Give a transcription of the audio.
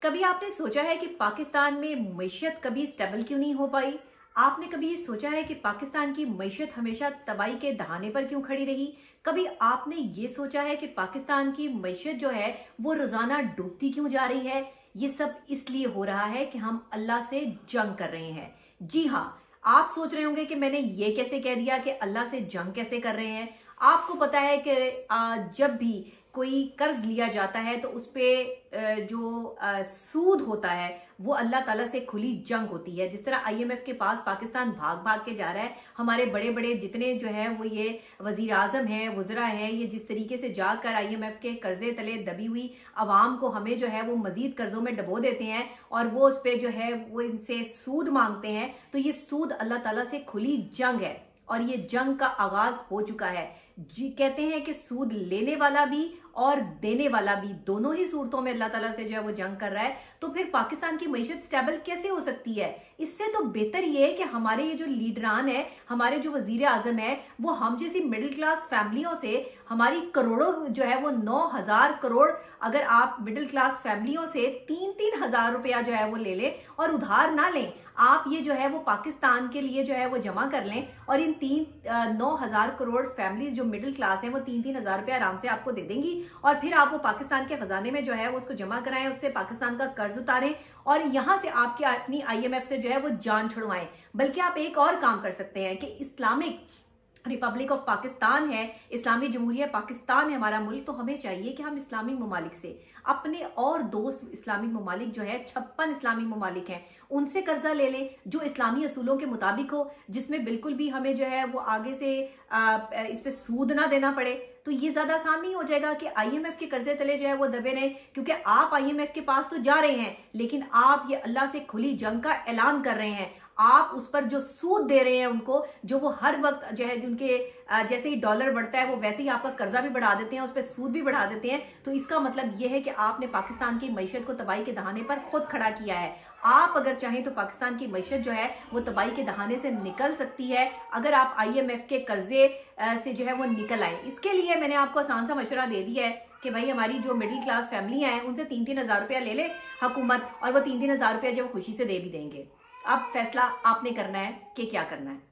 कभी आपने सोचा है कि पाकिस्तान में मईशत कभी स्टेबल क्यों नहीं हो पाई? आपने कभी ये सोचा है कि पाकिस्तान की मईशत हमेशा तबाही के दहाने पर क्यों खड़ी रही? कभी आपने ये सोचा है कि पाकिस्तान की मईशत जो है वो रोजाना डूबती क्यों जा रही है? ये सब इसलिए हो रहा है कि हम अल्लाह से जंग कर रहे हैं। जी हाँ, आप सोच रहे होंगे कि मैंने ये कैसे कह दिया कि अल्लाह से जंग कैसे कर रहे हैं। आपको पता है कि जब भी कोई कर्ज लिया जाता है तो उस पे जो सूद होता है वो अल्लाह ताला से खुली जंग होती है। जिस तरह आईएमएफ के पास पाकिस्तान भाग भाग के जा रहा है, हमारे बड़े बड़े जितने जो है वो ये वजीर आजम है, वुजरा है, ये जिस तरीके से जाकर आईएमएफ के कर्जे तले दबी हुई अवाम को हमें जो है वो मजीद कर्जों में डबो देते हैं और वो उस पर जो है वो इनसे सूद मांगते हैं। तो ये सूद अल्लाह ताला से खुली जंग है और ये जंग का आगाज हो चुका है। जी कहते हैं कि सूद लेने वाला भी और देने वाला भी दोनों ही सूरतों में अल्लाह ताला से जो है वो जंग कर रहा है। तो फिर पाकिस्तान की मईशत स्टेबल कैसे हो सकती है? इससे तो बेहतर ये है कि हमारे ये जो लीडरान है, हमारे जो वजीर आजम है, वो हम जैसी मिडिल क्लास फैमिलियों से हमारी करोड़ों जो है वो 9,000 करोड़, अगर आप मिडिल क्लास फैमिलियों से 3-3 हजार रुपया जो है वो ले लें और उधार ना लें, आप ये जो है वो पाकिस्तान के लिए जो है वो जमा कर लें और इन 9,000 करोड़ फैमिली जो मिडिल क्लास हैं वो 3-3 हजार रुपया आराम से आपको दे देंगी और फिर आप वो पाकिस्तान के खजाने में जो है वो उसको जमा कराएं, उससे पाकिस्तान का कर्ज उतारें और यहां से आपकी अपनी आईएमएफ से जो है वो जान छुड़वाएं। बल्कि आप एक और काम कर सकते हैं कि इस्लामिक रिपब्लिक ऑफ पाकिस्तान है, इस्लामी जमहूरिया पाकिस्तान है हमारा मुल्क, तो हमें चाहिए कि हम इस्लामी ममालिक से अपने और दोस्त इस्लामी ममालिक जो है 56 इस्लामी ममालिक हैं उनसे कर्जा ले लें जो इस्लामी असूलों के मुताबिक हो, जिसमें बिल्कुल भी हमें जो है वो आगे से इस पे सूद ना देना पड़े। तो ये ज्यादा आसान नहीं हो जाएगा कि आईएमएफ के कर्जे तले जो है वो दबे रहे, क्योंकि आप आईएमएफ के पास तो जा रहे हैं लेकिन आप ये अल्लाह से खुली जंग का ऐलान कर रहे हैं। आप उस पर जो सूद दे रहे हैं उनको, जो वो हर वक्त जो है उनके जैसे ही डॉलर बढ़ता है वो वैसे ही आपका कर्जा भी बढ़ा देते हैं, उस पर सूद भी बढ़ा देते हैं। तो इसका मतलब ये है कि आपने पाकिस्तान की मईशत को तबाही के दहाने पर खुद खड़ा किया है। आप अगर चाहें तो पाकिस्तान की मईशत जो है वो तबाही के दहाने से निकल सकती है अगर आप आईएमएफ के कर्जे से जो है वो निकल आए। इसके लिए मैंने आपको आसान सा मशवरा दे दिया है कि भाई हमारी जो मिडिल क्लास फैमिली हैं उनसे 3-3 हजार रुपया ले ले हुकूमत और वो 3-3 हजार रुपया जो खुशी से दे भी देंगे। अब फैसला आपने करना है कि क्या करना है।